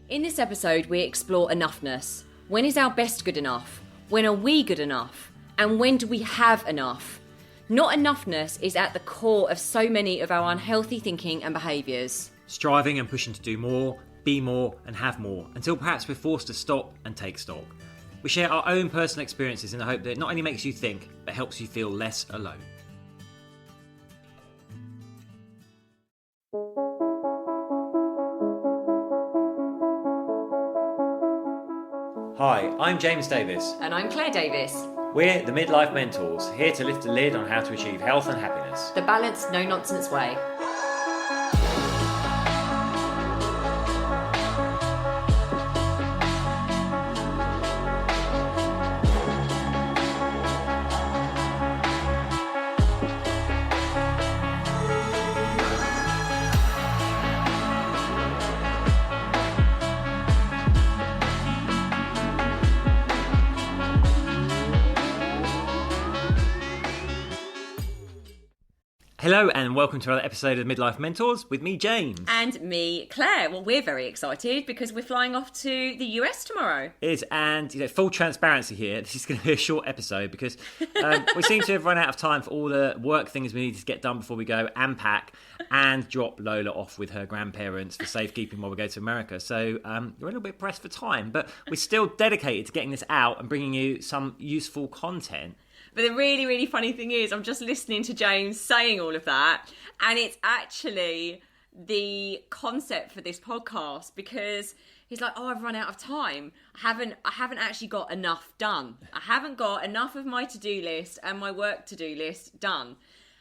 In this episode, we explore enough-ness. When is our best good enough? When are we good enough? And when do we have enough? Not enough-ness is at the core of so many of our unhealthy thinking and behaviours. Striving and pushing to do more, be more and have more, until perhaps we're forced to stop and take stock. We share our own personal experiences in the hope that it not only makes you think, but helps you feel less alone. Hi, I'm James Davis. And I'm Claire Davis. We're the Midlife Mentors, here to lift the lid on how to achieve health and happiness. The balanced, no-nonsense way. Hello and welcome to another episode of Midlife Mentors with me, James. And me, Claire. Well, we're very excited because we're flying off to the US tomorrow. It is, and full transparency here, this is going to be a short episode because we seem to have run out of time for all the work things we need to get done before we go and pack and drop Lola off with her grandparents for safekeeping while we go to America. So we're a little bit pressed for time, but we're still dedicated to getting this out and bringing you some useful content. But the really, really funny thing is, I'm just listening to James saying all of that, and it's actually the concept for this podcast because he's like, "Oh, I've run out of time. I haven't actually got enough done. I haven't got enough of my to-do list and my work to-do list done."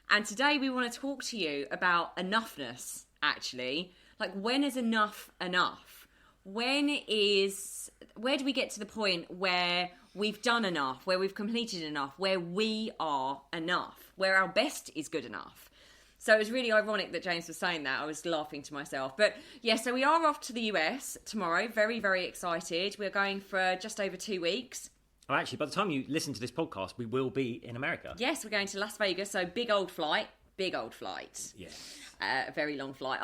And today we want to talk to you about enough-ness. Actually, like, when is enough enough? Where do we get to the point where we've done enough, where we've completed enough, where we are enough, where our best is good enough? So it was really ironic that James was saying that. I was laughing to myself. But yeah, so we are off to the US tomorrow. Very, very excited. We're going for just over 2 weeks. Oh, actually, by the time you listen to this podcast, we will be in America. Yes, we're going to Las Vegas. So big old flight. Yeah. A very long flight.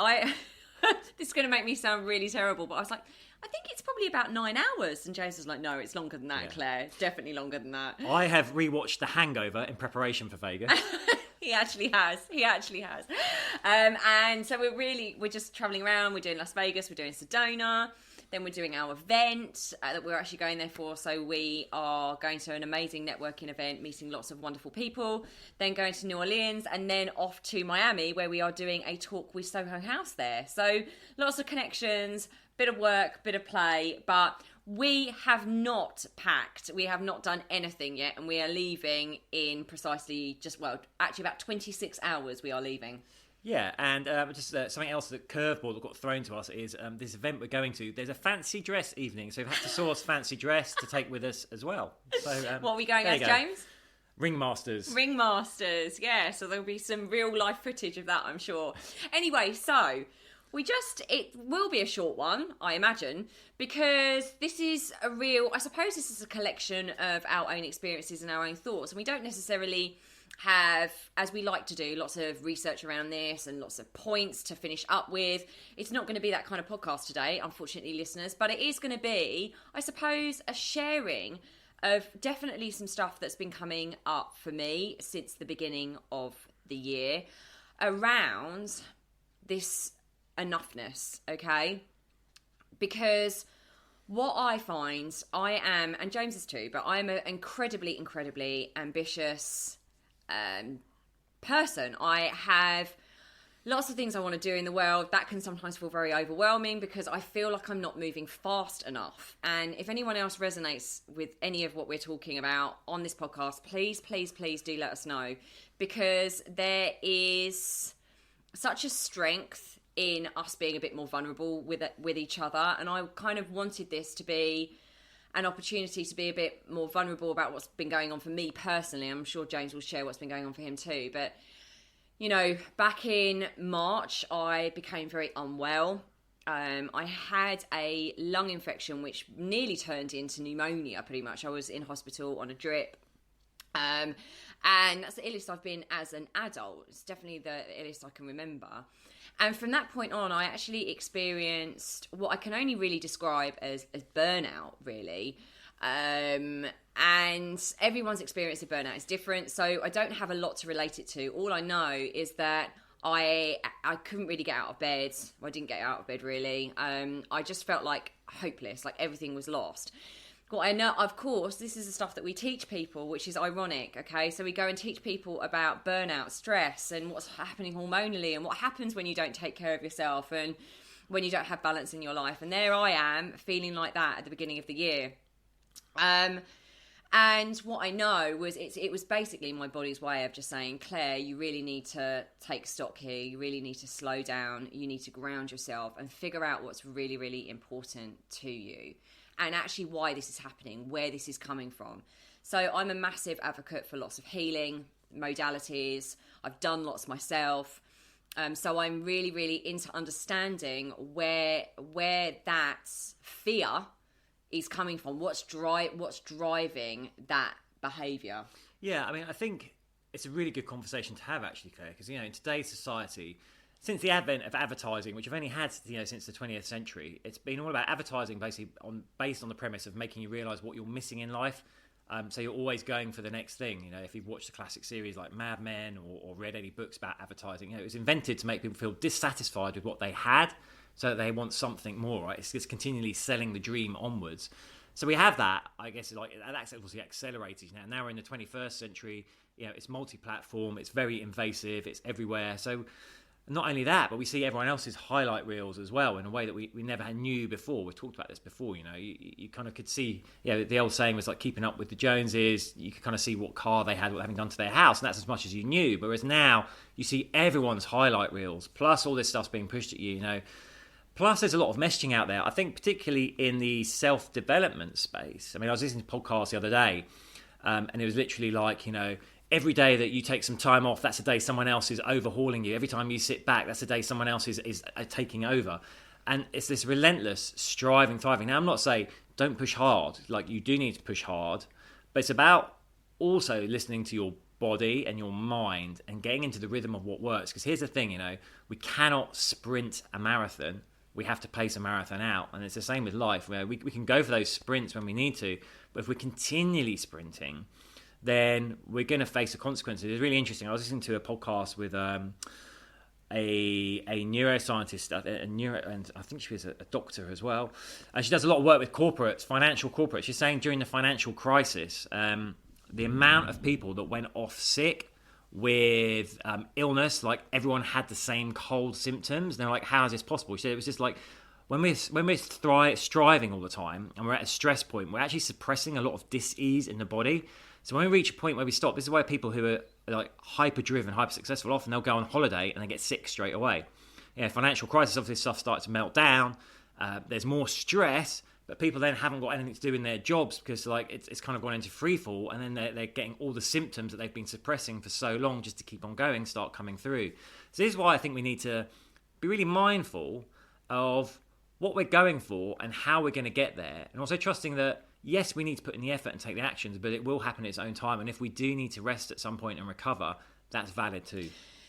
This is going to make me sound really terrible, but I was like, I think it's probably about 9 hours. And James was like, no, it's longer than that, yeah. Claire. It's definitely longer than that. I have rewatched The Hangover in preparation for Vegas. He actually has. And so we're just travelling around. We're doing Las Vegas. We're doing Sedona. Then we're doing our event that we're actually going there for. So we are going to an amazing networking event, meeting lots of wonderful people. Then going to New Orleans and then off to Miami, where we are doing a talk with Soho House there. So lots of connections, bit of work, bit of play, but we have not packed. We have not done anything yet, and we are leaving in precisely about 26 hours we are leaving. Yeah, and something else, that curveball that got thrown to us is this event we're going to. There's a fancy dress evening, so we've had to source fancy dress to take with us as well. So what are we going as, James? Ringmasters, yeah. So there'll be some real life footage of that, I'm sure. Anyway, so it will be a short one, I imagine, because this is I suppose this is a collection of our own experiences and our own thoughts, and we don't necessarily have, as we like to do, lots of research around this and lots of points to finish up with. It's not going to be that kind of podcast today, unfortunately, listeners, but it is going to be, I suppose, a sharing of definitely some stuff that's been coming up for me since the beginning of the year around this enough-ness, okay? Because what I find, I am, and James is too, but I'm an incredibly, incredibly ambitious person. I have lots of things I want to do in the world. That can sometimes feel very overwhelming because I feel like I'm not moving fast enough. And if anyone else resonates with any of what we're talking about on this podcast, please, please, please do let us know, because there is such a strength in us being a bit more vulnerable with each other. And I kind of wanted this to be an opportunity to be a bit more vulnerable about what's been going on for me personally. I'm sure James will share what's been going on for him too. But, back in March, I became very unwell. I had a lung infection, which nearly turned into pneumonia, pretty much. I was in hospital on a drip. And that's the illest I've been as an adult. It's definitely the illest I can remember. And from that point on, I actually experienced what I can only really describe as burnout, really. And everyone's experience of burnout is different, so I don't have a lot to relate it to. All I know is that I couldn't really get out of bed. Well, I didn't get out of bed, really. I just felt like hopeless, like everything was lost. Well, I know, of course, this is the stuff that we teach people, which is ironic, okay? So we go and teach people about burnout, stress, and what's happening hormonally, and what happens when you don't take care of yourself, and when you don't have balance in your life. And there I am, feeling like that at the beginning of the year. And what I know was it was basically my body's way of just saying, Claire, you really need to take stock here. You really need to slow down. You need to ground yourself and figure out what's really, really important to you. And actually why this is happening, where this is coming from. So I'm a massive advocate for lots of healing modalities. I've done lots myself. So I'm really, really into understanding where that fear is coming from. What's driving that behaviour? Yeah, I mean, I think it's a really good conversation to have, actually, Claire, because, in today's society, since the advent of advertising, which I've only had, since the 20th century, it's been all about advertising basically based on the premise of making you realise what you're missing in life. So you're always going for the next thing. If you've watched a classic series like Mad Men or read any books about advertising, it was invented to make people feel dissatisfied with what they had, so that they want something more, right? It's just continually selling the dream onwards. So we have that, I guess, that's obviously accelerated now. Now we're in the 21st century, it's multi-platform, it's very invasive, it's everywhere. So not only that, but we see everyone else's highlight reels as well in a way that we never knew before. We've talked about this before, you kind of could see, the old saying was like keeping up with the Joneses. You could kind of see what car they had, what having done to their house, and that's as much as you knew. Whereas now you see everyone's highlight reels, plus all this stuff's being pushed at you, Plus, there's a lot of messaging out there. I think particularly in the self-development space. I mean, I was listening to podcasts the other day, and it was literally like, every day that you take some time off, that's a day someone else is overhauling you. Every time you sit back, that's a day someone else is taking over. And it's this relentless striving, thriving. Now, I'm not saying don't push hard. Like, you do need to push hard. But it's about also listening to your body and your mind and getting into the rhythm of what works. Because here's the thing, we cannot sprint a marathon. We have to pace a marathon out. And it's the same with life, where we can go for those sprints when we need to. But if we're continually sprinting, then we're going to face the consequences. It's really interesting. I was listening to a podcast with a neuroscientist, and I think she was a doctor as well. And she does a lot of work with corporates, financial corporates. She's saying during the financial crisis, the amount of people that went off sick with illness, like everyone had the same cold symptoms. And they're like, how is this possible? She said it was just like, when we're striving all the time and we're at a stress point, we're actually suppressing a lot of dis-ease in the body. So when we reach a point where we stop, this is why people who are like hyper-driven, hyper-successful, often they'll go on holiday and they get sick straight away. Financial crisis, obviously stuff starts to melt down. There's more stress, but people then haven't got anything to do in their jobs because it's kind of gone into free fall, and then they're getting all the symptoms that they've been suppressing for so long just to keep on going start coming through. So this is why I think we need to be really mindful of what we're going for and how we're going to get there, and also trusting that yes, we need to put in the effort and take the actions, but it will happen at its own time. And if we do need to rest at some point and recover, that's valid too.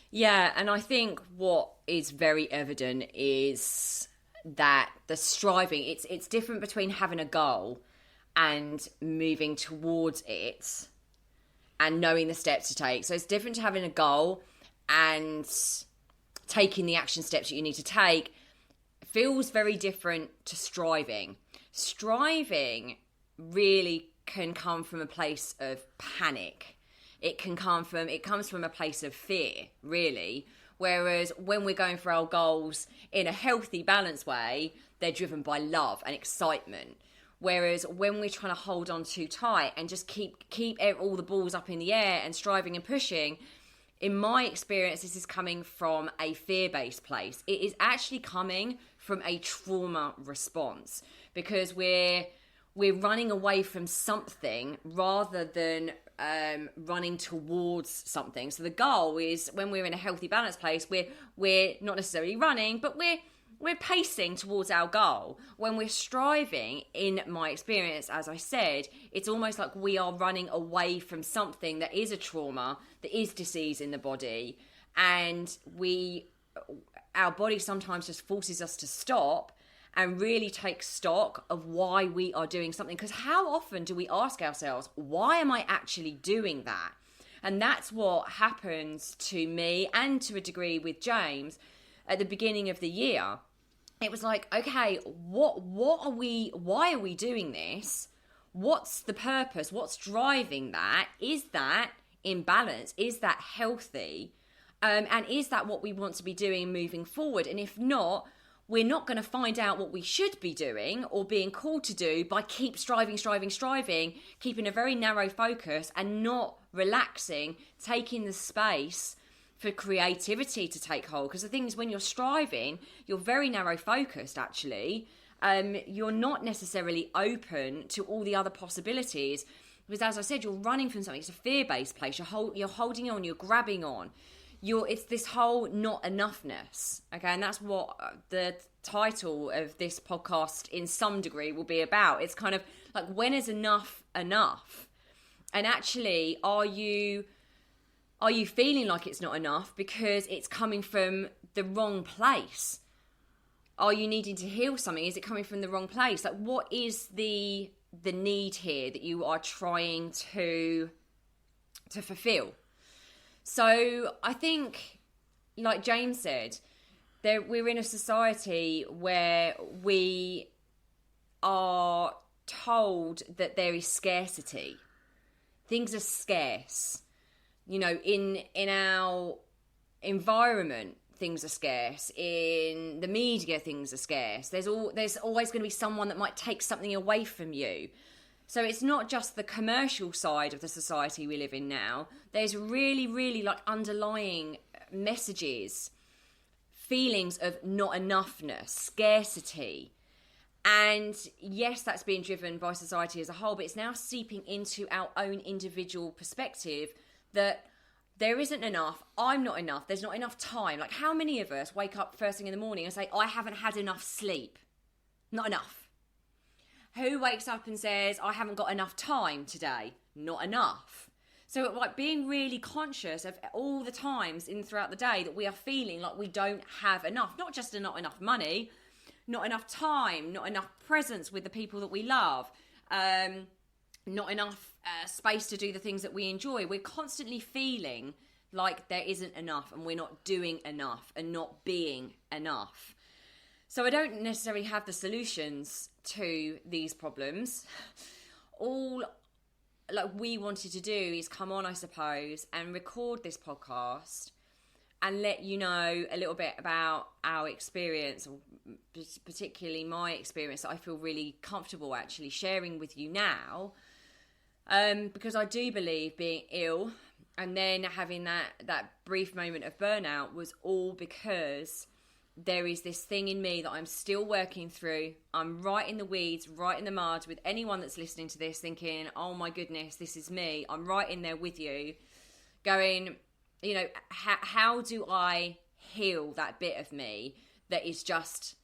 Yeah, and I think what is very evident is that the striving, it's different between having a goal and moving towards it and knowing the steps to take. So it's different to having a goal and taking the action steps that you need to take. It feels very different to striving. Striving really can come from a place of panic. It comes from a place of fear, really. Whereas when we're going for our goals in a healthy, balanced way, they're driven by love and excitement. Whereas when we're trying to hold on too tight and just keep all the balls up in the air and striving and pushing, in my experience, this is coming from a fear-based place. It is actually coming from a trauma response, because we're running away from something rather than running towards something. So the goal is, when we're in a healthy, balanced place, we're not necessarily running, but we're pacing towards our goal. When we're striving, in my experience, as I said, it's almost like we are running away from something that is a trauma, that is disease in the body, and our body sometimes just forces us to stop and really take stock of why we are doing something. Because how often do we ask ourselves, why am I actually doing that? And that's what happens to me and to a degree with James at the beginning of the year. It was like, okay, why are we doing this? What's the purpose? What's driving that? Is that in balance? Is that healthy? And is that what we want to be doing moving forward? And if not, we're not going to find out what we should be doing or being called to do by keep striving, keeping a very narrow focus and not relaxing, taking the space for creativity to take hold. Because the thing is, when you're striving, you're very narrow focused actually. You're not necessarily open to all the other possibilities. Because as I said, you're running from something. It's a fear-based place. You're holding on, you're grabbing on. It's this whole not enough-ness, okay? And that's what the title of this podcast in some degree will be about. It's kind of like, when is enough enough? And actually, are you feeling like it's not enough because it's coming from the wrong place? Are you needing to heal something? Is it coming from the wrong place? Like, what is the need here that you are trying to fulfill? So I think, like James said, we're in a society where we are told that there is scarcity. Things are scarce. You know, in our environment, things are scarce. In the media, things are scarce. There's always going to be someone that might take something away from you. So it's not just the commercial side of the society we live in now. There's really, really like underlying messages, feelings of not enoughness, scarcity. And yes, that's being driven by society as a whole, but it's now seeping into our own individual perspective that there isn't enough, I'm not enough, there's not enough time. Like, how many of us wake up first thing in the morning and say, I haven't had enough sleep? Not enough. Who wakes up and says, I haven't got enough time today? Not enough. So like being really conscious of all the times throughout the day that we are feeling like we don't have enough. Not just not enough money, not enough time, not enough presence with the people that we love, not enough space to do the things that we enjoy. We're constantly feeling like there isn't enough and we're not doing enough and not being enough. So I don't necessarily have the solutions to these problems. All like we wanted to do is come on, I suppose, and record this podcast and let you know a little bit about our experience, or particularly my experience that I feel really comfortable actually sharing with you now. Because I do believe being ill and then having that brief moment of burnout was all because there is this thing in me that I'm still working through. I'm right in the weeds, right in the mud with anyone that's listening to this thinking, oh my goodness, this is me. I'm right in there with you going, you know, how do I heal that bit of me that is just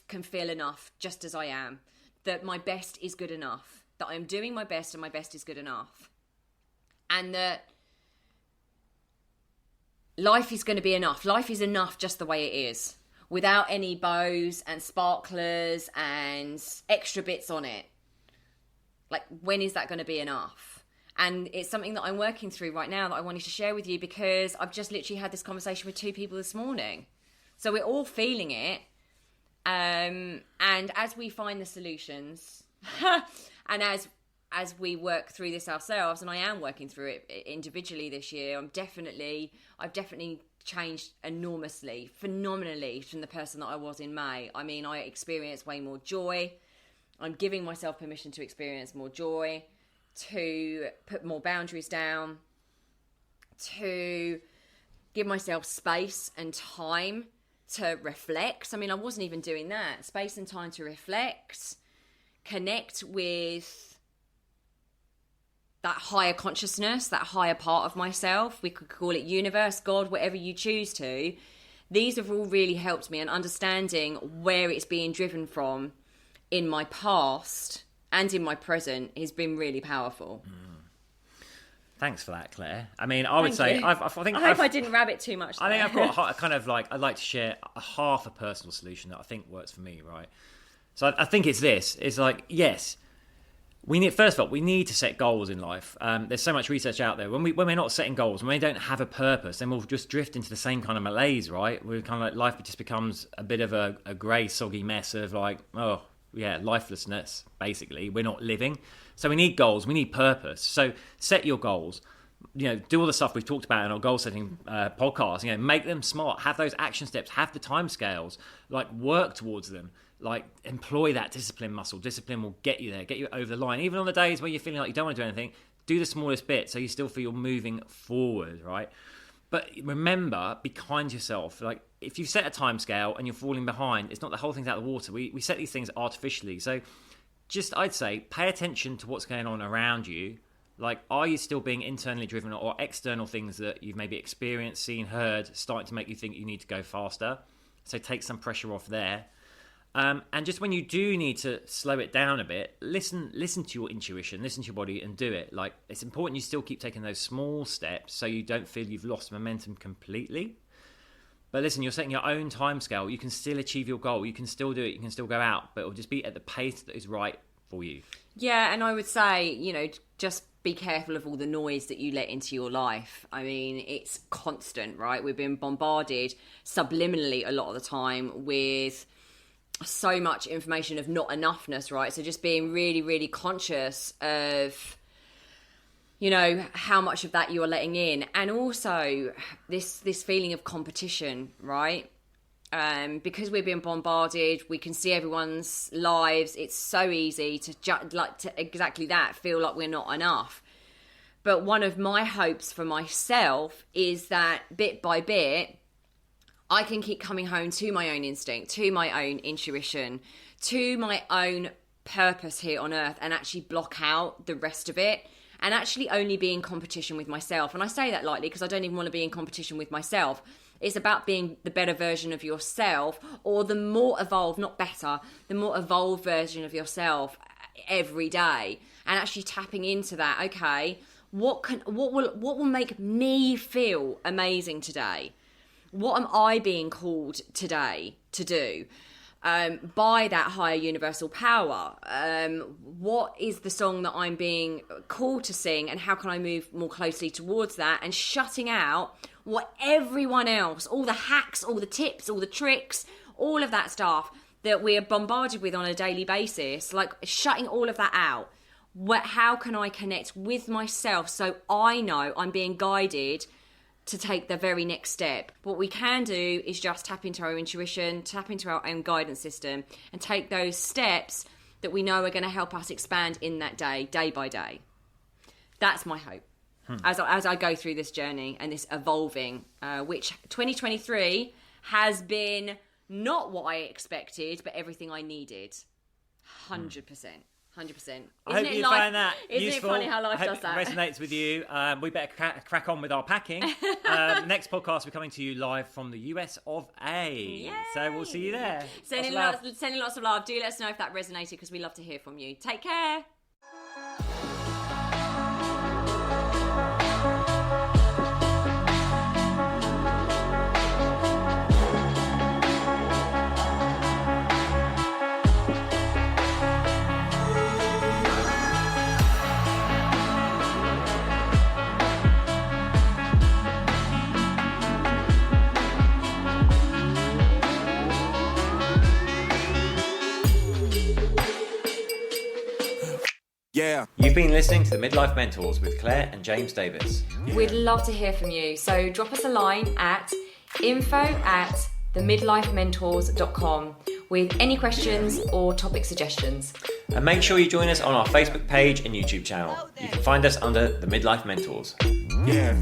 can feel enough just as I am, that my best is good enough, that I'm doing my best and my best is good enough, and that life is going to be enough. Life is enough just the way it is, without any bows and sparklers and extra bits on it. Like, when is that going to be enough? And it's something that I'm working through right now that I wanted to share with you, because I've just literally had this conversation with 2 people this morning. So we're all feeling it. And as we find the solutions and as we work through this ourselves, and I am working through it individually this year, I've definitely changed enormously, phenomenally from the person that I was in May. I mean, I experience way more joy. I'm giving myself permission to experience more joy, to put more boundaries down, to give myself space and time to reflect. I mean, I wasn't even doing that. Space and time to reflect, connect with that higher consciousness, that higher part of myself. We could call it universe, God, whatever you choose to. These have all really helped me, and understanding where it's being driven from in my past and in my present has been really powerful. Thanks for that, Claire. I mean, I would Thank say you. I think I hope I didn't rabbit too much there. I think I've got a kind of like, I'd like to share a half a personal solution that I think works for me, right? So I think it's this. It's like, yes, first of all, we need to set goals in life. There's so much research out there. When we're not setting goals, when we don't have a purpose, then we'll just drift into the same kind of malaise, right? We're kind of like, life just becomes a bit of a grey, soggy mess of like, oh, yeah, lifelessness, basically. We're not living. So we need goals. We need purpose. So set your goals. Do all the stuff we've talked about in our goal setting podcast. Make them smart. Have those action steps. Have the time scales. Like, work towards them. Like, employ that discipline muscle. Discipline will get you there, get you over the line. Even on the days where you're feeling like you don't want to do anything, do the smallest bit so you still feel you're moving forward, right? But remember, be kind to yourself. Like, if you've set a time scale and you're falling behind, it's not the whole thing's out of the water. We set these things artificially. So just, I'd say, pay attention to what's going on around you. Like, are you still being internally driven, or external things that you've maybe experienced, seen, heard, starting to make you think you need to go faster? So take some pressure off there. And just when you do need to slow it down a bit, listen to your intuition, listen to your body and do it. Like, it's important you still keep taking those small steps so you don't feel you've lost momentum completely. But listen, you're setting your own time scale. You can still achieve your goal. You can still do it. You can still go out, but it'll just be at the pace that is right for you. Yeah, and I would say, just be careful of all the noise that you let into your life. I mean, it's constant, right? We've been bombarded subliminally a lot of the time with so much information of not enoughness, right? So just being really, really conscious of, how much of that you are letting in. And also this feeling of competition, right? Because we're being bombarded, we can see everyone's lives. It's so easy to exactly that, feel like we're not enough. But one of my hopes for myself is that bit by bit, I can keep coming home to my own instinct, to my own intuition, to my own purpose here on earth, and actually block out the rest of it and actually only be in competition with myself. And I say that lightly because I don't even want to be in competition with myself. It's about being the better version of yourself, or the more evolved, not better, the more evolved version of yourself every day, and actually tapping into that. Okay, what will make me feel amazing today? What am I being called today to do by that higher universal power? What is the song that I'm being called to sing, and how can I move more closely towards that? And shutting out what everyone else, all the hacks, all the tips, all the tricks, all of that stuff that we are bombarded with on a daily basis, like shutting all of that out. How can I connect with myself so I know I'm being guided to take the very next step? What we can do is just tap into our intuition, tap into our own guidance system, and take those steps that we know are going to help us expand in that day by day. That's my hope as I go through this journey and this evolving, which 2023 has been not what I expected, but everything I needed. 100%. 100%. I hope you find that isn't useful. It funny how life I hope does that? It resonates with you. We better crack on with our packing. Next podcast, we're coming to you live from the US of A. Yay. So we'll see you there. Sending lots of love. Do let us know if that resonated, because we love to hear from you. Take care. Yeah. You've been listening to the Midlife Mentors with Claire and James Davis. We'd love to hear from you. So drop us a line at info@themidlifementors.com with any questions or topic suggestions. And make sure you join us on our Facebook page and YouTube channel. You can find us under the Midlife Mentors. Yeah.